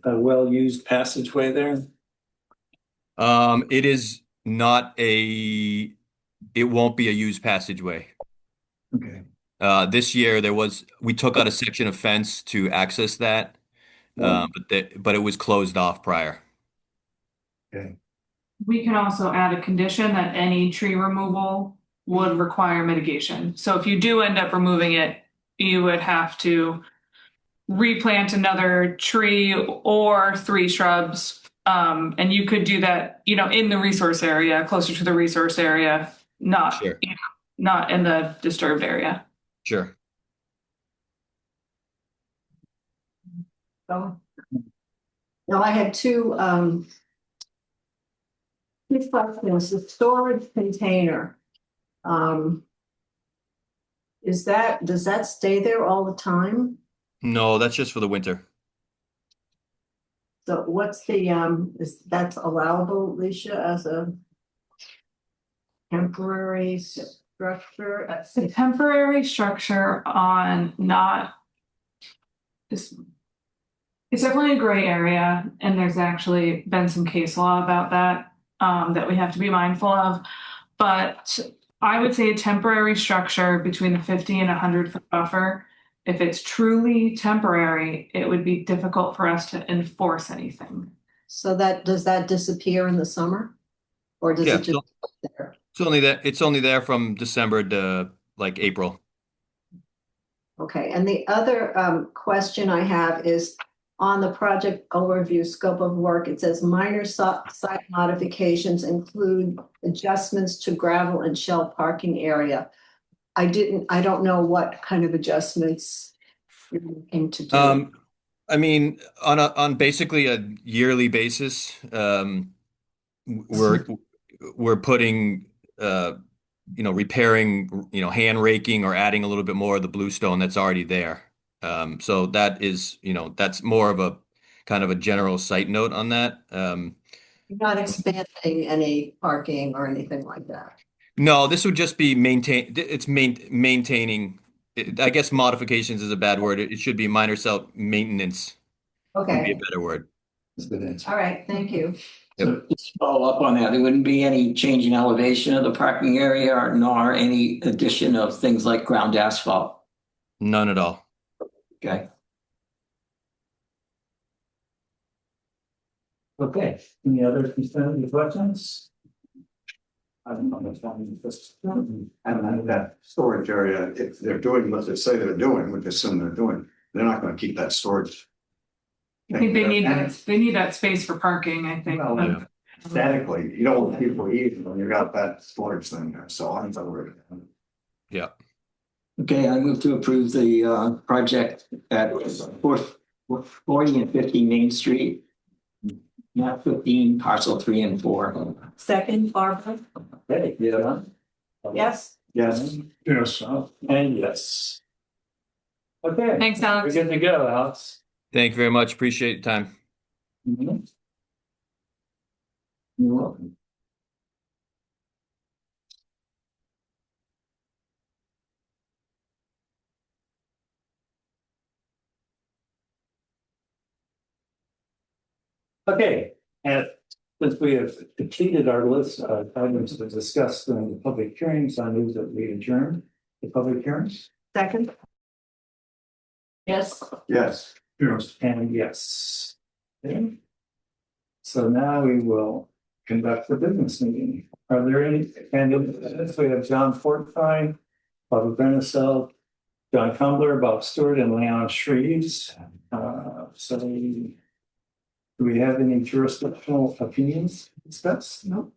well-used passageway there? It is not it won't be a used passageway. Okay. This year we took out a section of fence to access that, but it was closed off prior. Okay. We can also add a condition that any tree removal would require mitigation. So if you do end up removing it, you would have to replant another tree or 3 shrubs. And you could do that, in the resource area, closer to the resource area, not, Sure. Not in the disturbed area. Sure. So, now I had two questions. The storage container. Does that stay there all the time? No, that's just for the winter. So what's the that's allowable, Alicia, as a temporary structure? It's a temporary structure on it's definitely a gray area, and there's actually been some case law about that that we have to be mindful of. But I would say a temporary structure between the 50 and 100-foot buffer. If it's truly temporary, it would be difficult for us to enforce anything. So does that disappear in the summer? Or does it just there? It's only there from December to like April. Okay, and the other question I have is on the project overview scope of work, it says minor site modifications include adjustments to gravel and shell parking area. I don't know what kind of adjustments you're looking to do. I mean, on basically a yearly basis, we're putting, repairing, hand raking or adding a little bit more of the bluestone that's already there. So that is, that's more of a kind of a general site note on that. You're not expanding any parking or anything like that. No, this would just be maintaining. I guess modifications is a bad word. It should be minor site maintenance. Would be a Okay, better word. all right, thank you. So just follow up on that, there wouldn't be any change in elevation of the parking area or nor any addition of things like ground asphalt. None at all. Okay. Okay, any other questions? I don't know, that's fine, just, And that storage area, if they're doing what they say they're doing, which assume they're doing, they're not gonna keep that storage. I think they need that space for parking, I think. Well, Yeah. Aesthetically, you don't want people eating when you got that storage thing there, so I'm not worried. Yeah. Okay, I move to approve the project at 40 and 50 Main Street. Map 15, parcel 3 and 4. Second, Barbara? okay, yeah. Yes? Yes, Yes. And yes. Okay. Thanks, We're Alex. good to go, Alex. Thank you very much. Appreciate your time. Mhm. You're welcome. Okay, and since we have completed our list of items to discuss during the public hearings, I move that we adjourn the public hearings. Second? Yes. yes. Yes. And yes. Okay. So now we will conduct the business meeting. Are there any candidates? We have John Fortfine, Barbara Brennisell, John Cumbler, Bob Stewart, and Leon Shreves. So do we have any jurisdictional opinions to discuss? No.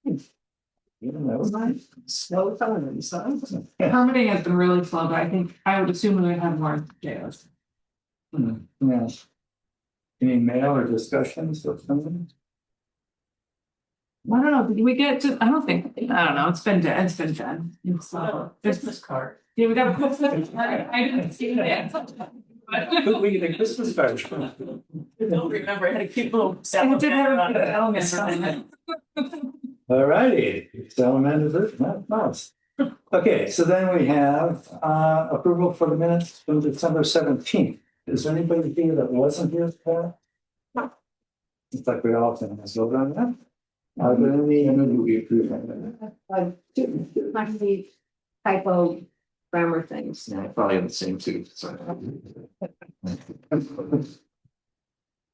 Even that was nice. Slow time, son. Permitting has been really slow, but I think I would assume we would have more jails. Yeah. Any mail or discussions or something? I don't know, did we get to, I don't know, it's been dead, It's Christmas card. Yeah, we got a Christmas card, I didn't see it. Who we get a Christmas card? I don't remember, I had a cute little. It did have a element on it. All righty, salamander, nice. Okay, so then we have approval for the minutes from December 17th. Is there anybody here that wasn't here for that? It's like we all can vote on that. Are there any? We approve that. I do, like the typo grammar things. Yeah, I probably have the same too. So.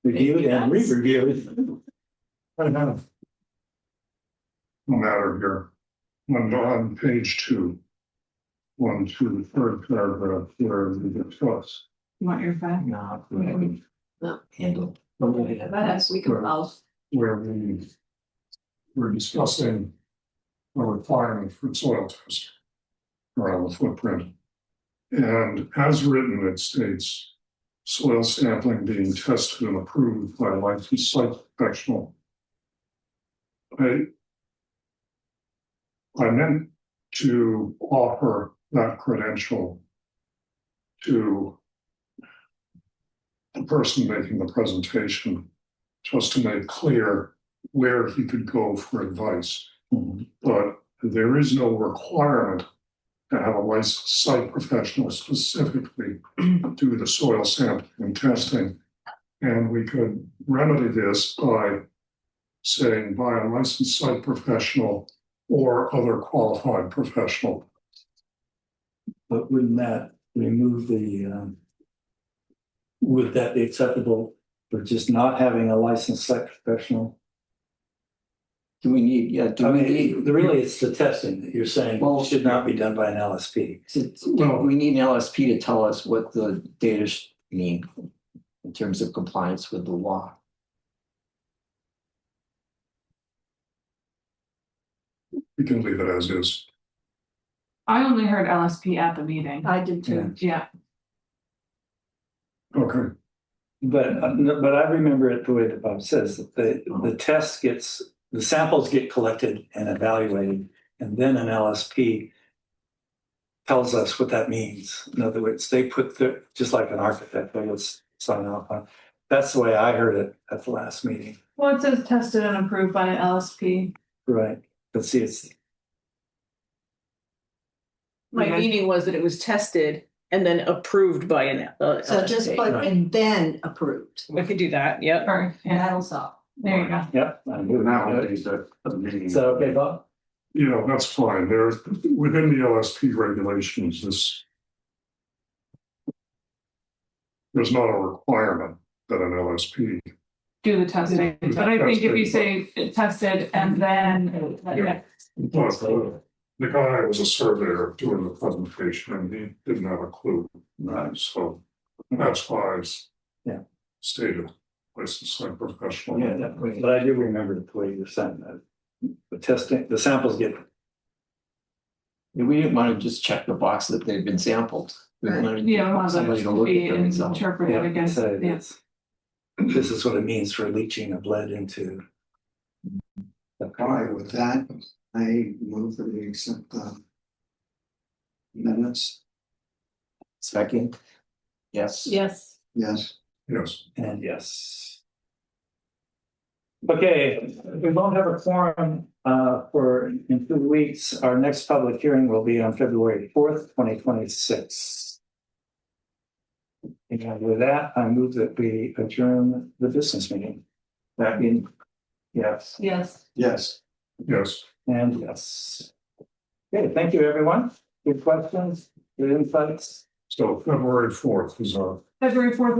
Reviewed and re-reviewed. I don't know. No matter here. On page 2, 1, 2, third paragraph, where we discuss. You want your back? No, handle. That's we can follow. Where we're discussing a requirement for soil testing around the footprint. And as written, it states soil sampling being tested and approved by a licensed site professional. I meant to offer that credential to the person making the presentation, just to make clear where he could go for advice. But there is no requirement to have a licensed site professional specifically do the soil sampling and testing. And we could remedy this by saying by a licensed site professional or other qualified professional. But wouldn't that remove the, would that be acceptable for just not having a licensed site professional? Do we need, yeah, do I we mean, need, really, it's the testing that you're saying Well, should not be done by an LSP. do we need an LSP to tell us what the data mean in terms of compliance with the law? We can leave it as is. I only heard LSP at the meeting. I did too. Yeah. Okay. But I remember it the way that Bob says, that the test gets, the samples get collected and evaluated, and then an LSP tells us what that means. In other words, they put the, just like an architect, they would sign off on. That's the way I heard it at the last meeting. Well, it says tested and approved by an LSP. Right. But see, it's. My meaning was that it was tested and then approved by an. So just put and then approved. We could do that, yep. Or, And that'll solve. there you go. Yep. I'm doing that. Is that okay, Bob? You know, that's fine. There's within the LSP regulations, there's not a requirement that an LSP. Do the testing, but I think if you say it tested and then. Yeah. But the guy was a surveyor doing the presentation and he didn't have a clue. Right. So that's why I stated licensed site professional. Yeah, definitely. But I do remember the way you're saying that. The testing, the samples get. We didn't want to just check the box that they've been sampled. We wanted Yeah, we want somebody to to look be at them and say, interpreted against, say yeah. it's- This is what it means for leaching of lead into. All right, with that, I move that we accept the minutes. second. Yes. Yes. Yes. Yes. And yes. Okay, we won't have a quorum for in 2 weeks. Our next public hearing will be on February 4th, 2026. And with that, I move that we adjourn the business meeting. That being, yes, Yes. Yes. Yes. and yes. Okay, thank you, everyone. Good questions, good insights. So February 4th is our February 4th